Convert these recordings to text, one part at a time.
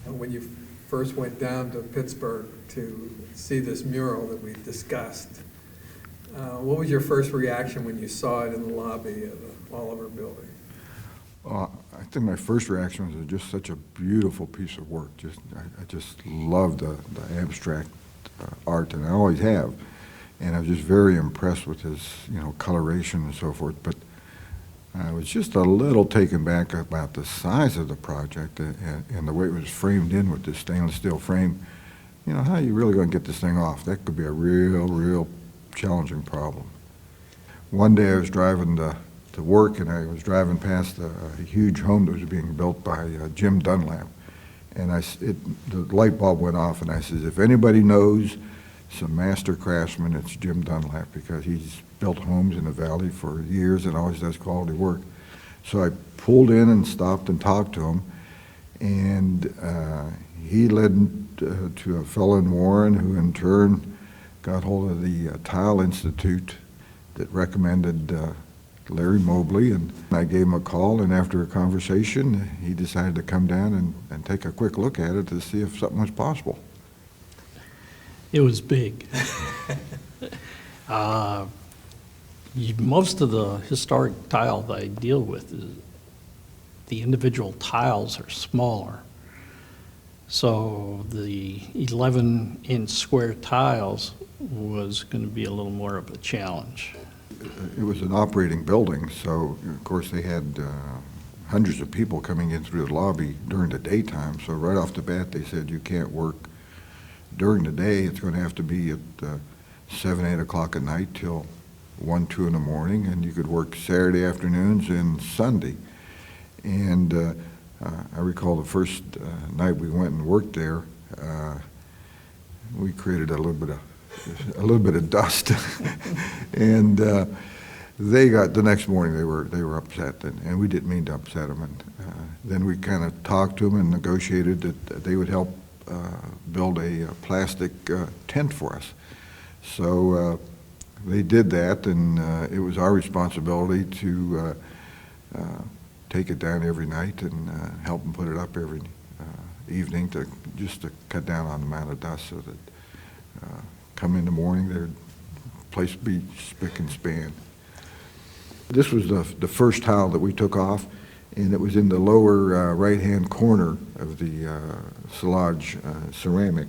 When you first went down to Pittsburgh to see this mural that we discussed, what was your first reaction when you saw it in the lobby of the Oliver building? I think my first reaction was it was just such a beautiful piece of work. I just loved the abstract art, and I always have. And I was just very impressed with his, coloration and so forth. But I was just a little taken back about the size of the project and the way it was framed in with this stainless steel frame. How are you really going to get this thing off? That could be a real challenging problem. One day I was driving to work, and I was driving past a huge home that was being built by Jim Dunlap. And the light bulb went off, and I said, if anybody knows some master craftsman, it's Jim Dunlap, because he's built homes in the valley for years and always does quality work. So I pulled in and stopped and talked to him, and he led to a fellow in Warren, who in turn got hold of the Tile Institute that recommended Larry Mobley, and I gave him a call, and after a conversation, he decided to come down and take a quick look at it to see if something was possible. It was big. Most of the historic tile that I deal with, the individual tiles are smaller. So the 11-inch square tiles was going to be a little more of a challenge. It was an operating building, so of course they had hundreds of people coming in through the lobby during the daytime. So right off the bat they said you can't work during the day. It's going to have to be at 7, 8 o'clock at night till 1, 2 in the morning, and you could work Saturday afternoons and Sunday. And I recall the first night we went and worked there, we created a little bit of dust, and they got the next morning they were upset, and we didn't mean to upset them. And then we kind of talked to them and negotiated that they would help build a plastic tent for us. So they did that, and it was our responsibility to take it down every night and help them put it up every evening just to cut down on the amount of dust, so that come in the morning, their place would be spick and span. This was the first tile that we took off, and it was in the lower right-hand corner of the Soulage ceramic.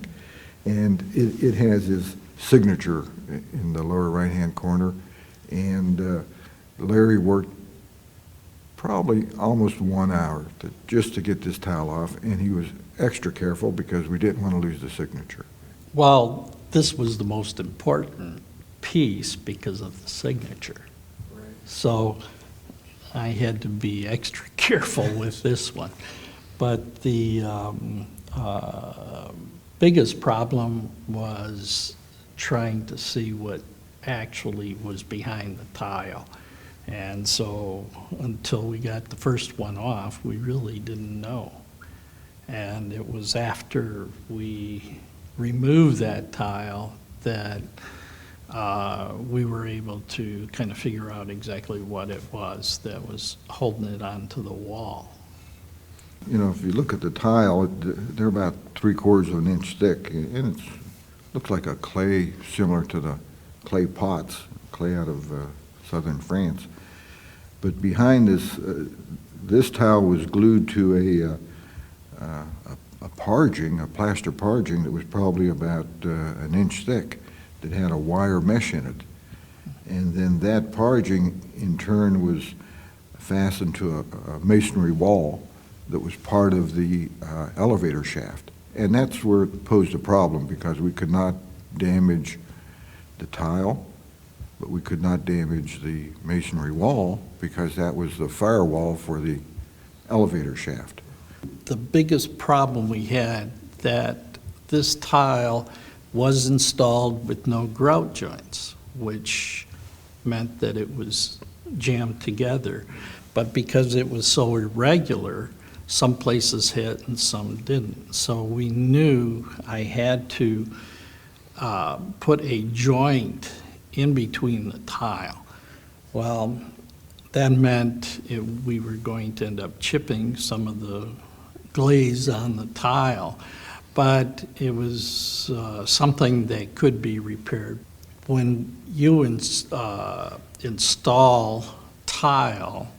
And it has his signature in the lower right-hand corner. And Larry worked probably almost 1 hour just to get this tile off, and he was extra careful because we didn't want to lose the signature. Well, this was the most important piece because of the signature. Right. So I had to be extra careful with this one. But the biggest problem was trying to see what actually was behind the tile. And so until we got the first one off, we really didn't know. And it was after we removed that tile that we were able to kind of figure out exactly what it was that was holding it onto the wall. If you look at the tile, they're about 3/4 of an inch thick, and it looks like a clay similar to the clay pots, clay out of southern France. But behind this tile was glued to a parging, a plaster parging that was probably about an inch thick, that had a wire mesh in it. And then that parging in turn was fastened to a masonry wall that was part of the elevator shaft. And that's where it posed a problem, because we could not damage the tile, but we could not damage the masonry wall because that was the firewall for the elevator shaft. The biggest problem we had, that this tile was installed with no grout joints, which meant that it was jammed together. But because it was so irregular, some places hit and some didn't. So we knew I had to put a joint in between the tile. Well, that meant we were going to end up chipping some of the glaze on the tile, but it was something that could be repaired. When you install tile,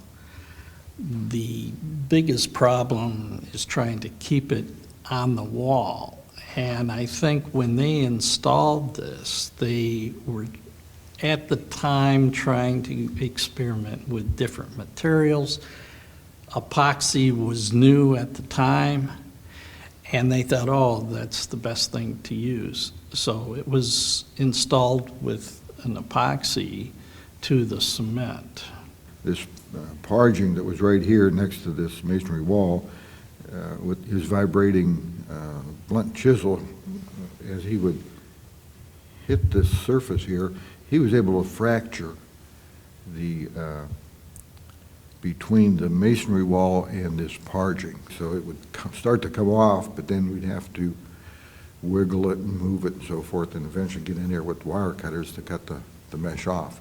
the biggest problem is trying to keep it on the wall. And I think when they installed this, they were at the time trying to experiment with different materials. Epoxy was new at the time, and they thought, oh, that's the best thing to use. So it was installed with an epoxy to the cement. This parging that was right here next to this masonry wall, with his vibrating blunt chisel, as he would hit this surface here, he was able to fracture the between the masonry wall and this parging. So it would start to come off, but then we'd have to wiggle it and move it and so forth, and eventually get in there with wire cutters to cut the mesh off.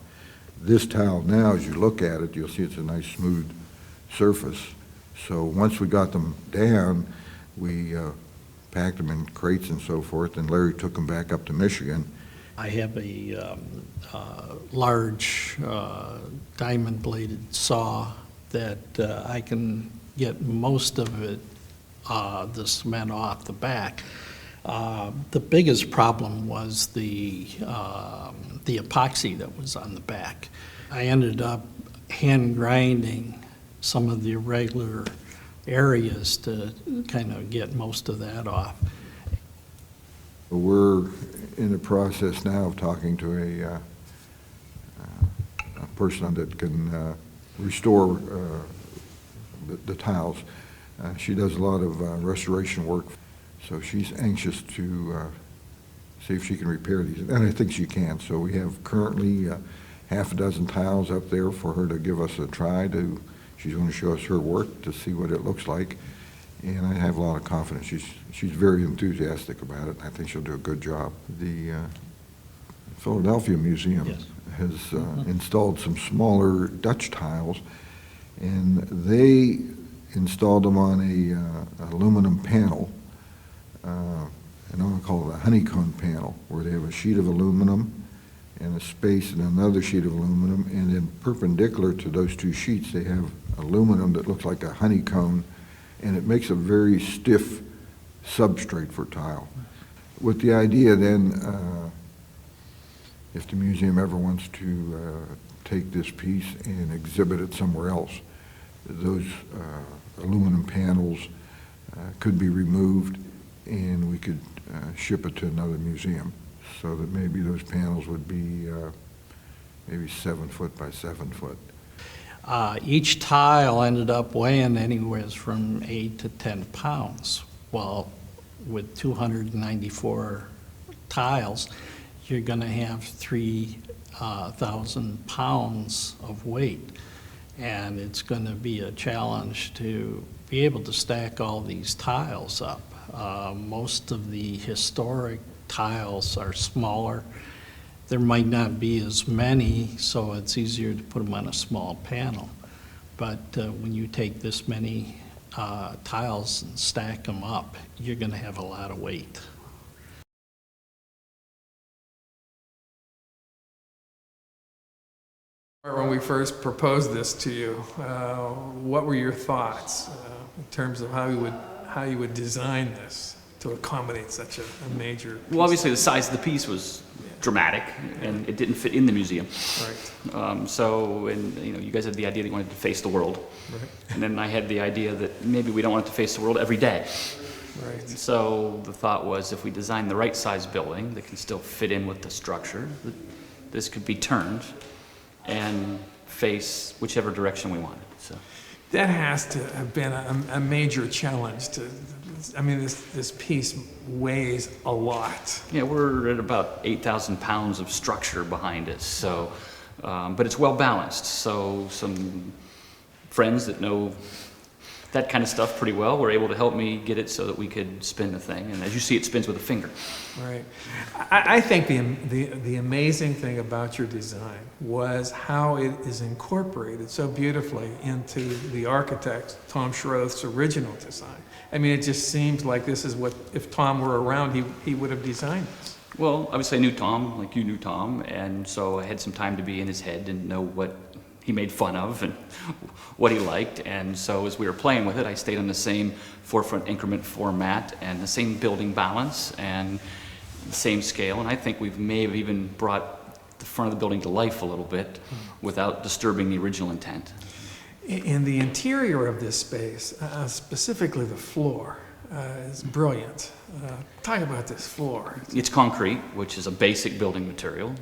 This tile now, as you look at it, you'll see it's a nice smooth surface. So once we got them down, we packed them in crates and so forth, and Larry took them back up to Michigan. I have a large diamond-bladed saw that I can get most of it, the cement off the back. The biggest problem was the epoxy that was on the back. I ended up hand grinding some of the irregular areas to kind of get most of that off. We're in the process now of talking to a person that can restore the tiles. She does a lot of restoration work, so she's anxious to see if she can repair these, and I think she can. So we have currently half a dozen tiles up there for her to give us a try. She's going to show us her work to see what it looks like, and I have a lot of confidence. She's very enthusiastic about it. I think she'll do a good job. The Philadelphia Museum Yes. has installed some smaller Dutch tiles, and they installed them on a aluminum panel, and I'm going to call it a honeycomb panel, where they have a sheet of aluminum and a space and another sheet of aluminum, and then perpendicular to those two sheets they have aluminum that looks like a honeycomb, and it makes a very stiff substrate for tile. With the idea then, if the museum ever wants to take this piece and exhibit it somewhere else, those aluminum panels could be removed, and we could ship it to another museum, so that maybe those panels would be maybe 7 foot by 7 foot. Each tile ended up weighing anywhere from 8 to 10 pounds. Well, with 294 tiles, you're going to have 3,000 pounds of weight. And it's going to be a challenge to be able to stack all these tiles up. Most of the historic tiles are smaller. There might not be as many, so it's easier to put them on a small panel. But when you take this many tiles and stack them up, you're going to have a lot of weight. When we first proposed this to you, what were your thoughts in terms of how you would design this to accommodate such a major piece? Well, obviously the size of the piece was dramatic, and it didn't fit in the museum. Right. You guys had the idea that you wanted to face the world. Right. And then I had the idea that maybe we don't want it to face the world every day. Right. So the thought was, if we design the right size building that can still fit in with the structure, that this could be turned and face whichever direction we wanted. So That has to have been a major challenge this piece weighs a lot. yeah, we're at about 8,000 pounds of structure behind us. So, but it's well balanced. So some friends that know that kind of stuff pretty well, were able to help me get it so that we could spin the thing. And as you see, it spins with a finger. Right. I think the amazing thing about your design was how it is incorporated so beautifully into the architect, Tom Schroeth's original design. I mean, it just seems like this is what, if Tom were around, he would have designed this. Well, obviously I knew Tom, like you knew Tom, and so I had some time to be in his head and know what he made fun of and what he liked. And so as we were playing with it, I stayed on the same forefront increment format and the same building balance and the same scale. And I think we may have even brought the front of the building to life a little bit without disturbing the original intent. In the interior of this space, specifically the floor, is brilliant. Talk about this floor. It's concrete, which is a basic building material.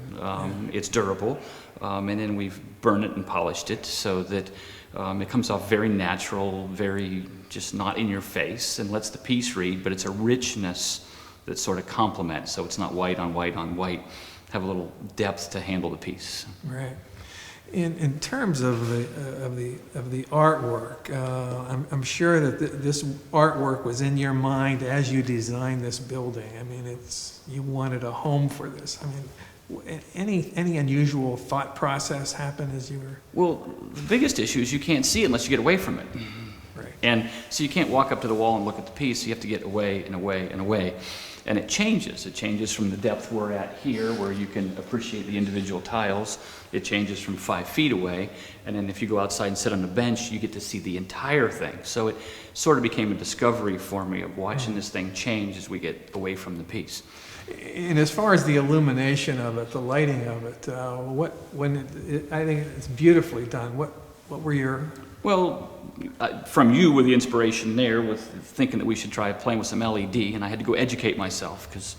It's durable, and then we've burned it and polished it so that it comes off very natural, very just not in your face, and lets the piece read, but it's a richness that sort of complements, so it's not white on white on white. Have a little depth to handle the piece. Right. In terms of the artwork, I'm sure that this artwork was in your mind as you designed this building. I mean, you wanted a home for this. I mean, any unusual thought process happen as you were? Well, the biggest issue is you can't see it unless you get away from it. Right. And so you can't walk up to the wall and look at the piece. You have to get away and away and away. And it changes. It changes from the depth we're at here, where you can appreciate the individual tiles. It changes from 5 feet away. And then if you go outside and sit on the bench, you get to see the entire thing. So it sort of became a discovery for me of watching this thing change as we get away from the piece. And as far as the illumination of it, the lighting of it, I think it's beautifully done. What were your? Well, from you with the inspiration there, with thinking that we should try playing with some LED, and I had to go educate myself because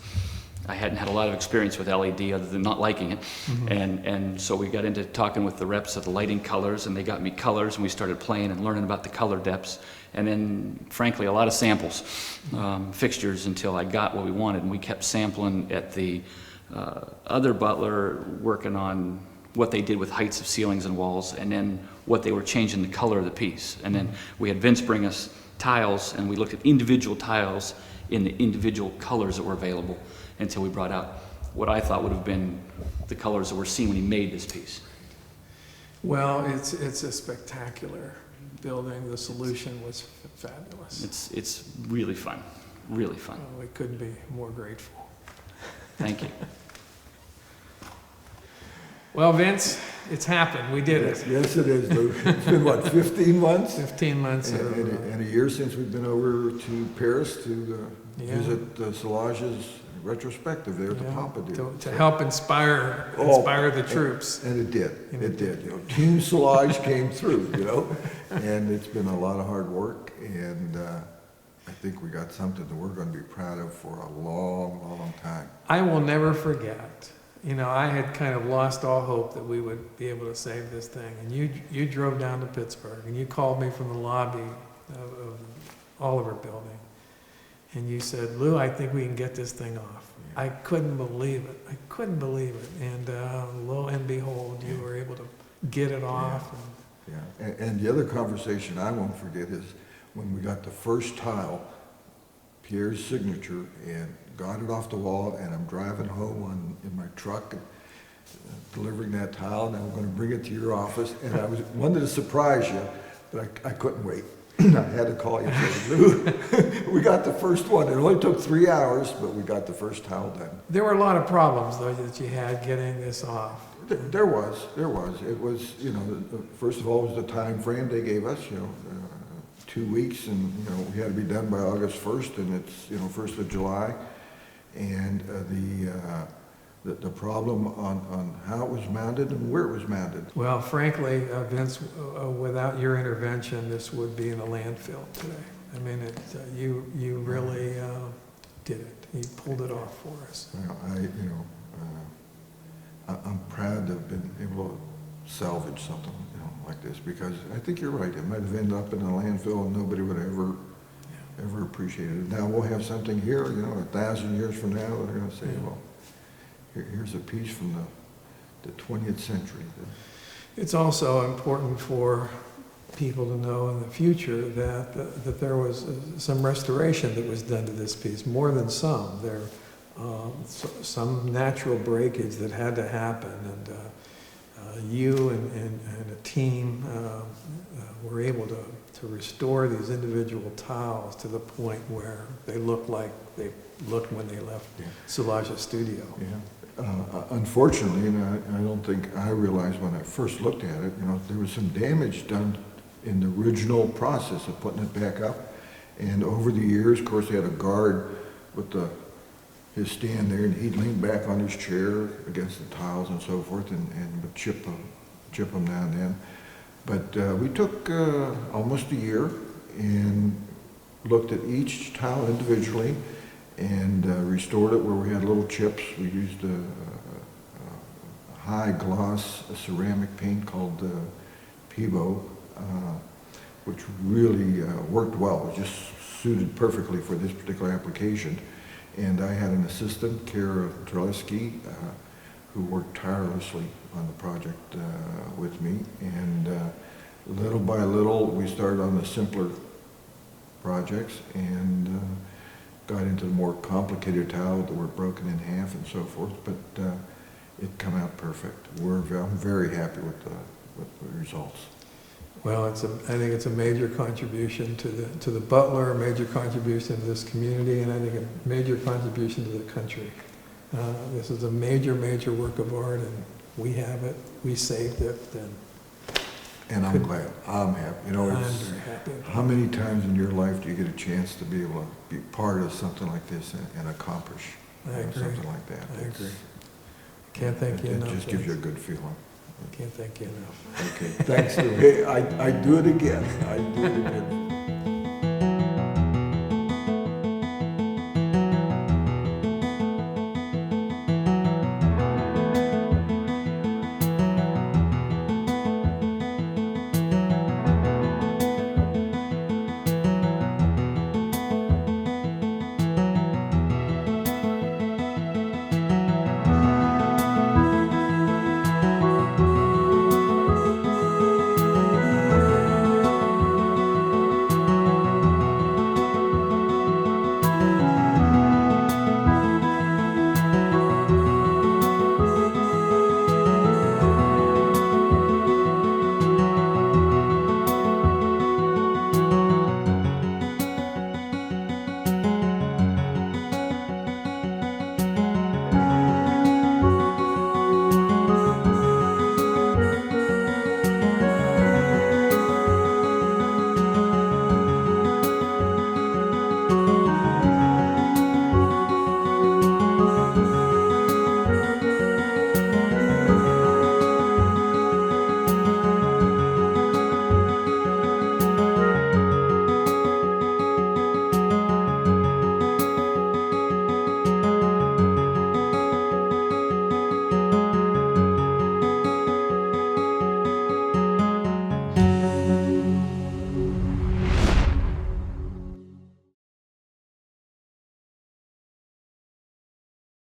I hadn't had a lot of experience with LED other than not liking it. And so we got into talking with the reps of the lighting colors, and they got me colors, and we started playing and learning about the color depths. And then, frankly, a lot of samples, fixtures, until I got what we wanted. And we kept sampling at the other Butler, working on what they did with heights of ceilings and walls, and then what they were changing the color of the piece. And then we had Vince bring us tiles, and we looked at individual tiles in the individual colors that were available until we brought out what I thought would have been the colors that were seen when he made this piece. Well, it's a spectacular building. The solution was fabulous. It's really fun, really fun. We couldn't be more grateful. Thank you. Well, Vince, it's happened. We did it. Yes, it is, Lou. It's been, what, 15 months? 15 months. And a year since we've been over to Paris to Yeah. visit Soulages retrospective there at the Pompadour. To help inspire the troops. And it did. It did. You know, Team Soulage came through, you know, and it's been a lot of hard work, and I think we got something that we're going to be proud of for a long, long time. I will never forget. You know, I had kind of lost all hope that we would be able to save this thing. And you drove down to Pittsburgh, and you called me from the lobby of Oliver Building. And you said, Lou, I think we can get this thing off. Yeah. I couldn't believe it. I couldn't believe it. And lo and behold, you were able to get it off. Yeah. And the other conversation I won't forget is when we got the first tile, Pierre's signature, and got it off the wall, and I'm driving home in my truck and delivering that tile, and I'm going to bring it to your office, and I wanted to surprise you, but I couldn't wait. I had to call you and say, Lou, we got the first one. It only took 3 hours, but we got the first tile done. There were a lot of problems, though, that you had getting this off. There was. It was, you know, first of all, it was the time frame they gave us, you know, 2 weeks, and, you know, we had to be done by August 1st, and it's, you know, 1st of July. And the problem on how it was mounted and where it was mounted. Well, frankly, Vince, without your intervention, this would be in a landfill today. I mean, you really did it. You pulled it off for us. Well, I'm proud to have been able to salvage something, you know, like this, because I think you're right. It might have ended up in a landfill and nobody would ever appreciate it. Now we'll have something here, you know, 1,000 years from now, they're going to say, well, here's a piece from the 20th century. It's also important for people to know in the future that there was some restoration that was done to this piece, more than some. There, some natural breakage that had to happen, and you and a team were able to restore these individual tiles to the point where they look like they looked when they left Soulage's studio. Yeah. Unfortunately, and I don't think I realized when I first looked at it, there was some damage done in the original process of putting it back up. And over the years, of course, they had a guard with his stand there, and he'd lean back on his chair against the tiles and so forth, and would chip them now and then. But we took almost a year and looked at each tile individually and restored it where we had little chips. We used a high gloss ceramic paint called Pivo, which really worked well. It just suited perfectly for this particular application. And I had an assistant, Kara Treleski, who worked tirelessly on the project with me. And little by little, we started on the simpler projects and got into the more complicated tile that were broken in half and so forth. But it came out perfect. I'm very happy with the results. Well, I think it's a major contribution to the Butler, a major contribution to this community, and I think a major contribution to the country. This is a major, major work of art, and we have it, we saved it, and I'm glad. I'm happy. I'm very happy. How many times in your life do you get a chance to be able to be part of something like this and accomplish something like that? I agree. Can't thank you enough. It just gives you a good feeling. Can't thank you enough. Okay, thanks. Hey, I do it again. I do it again.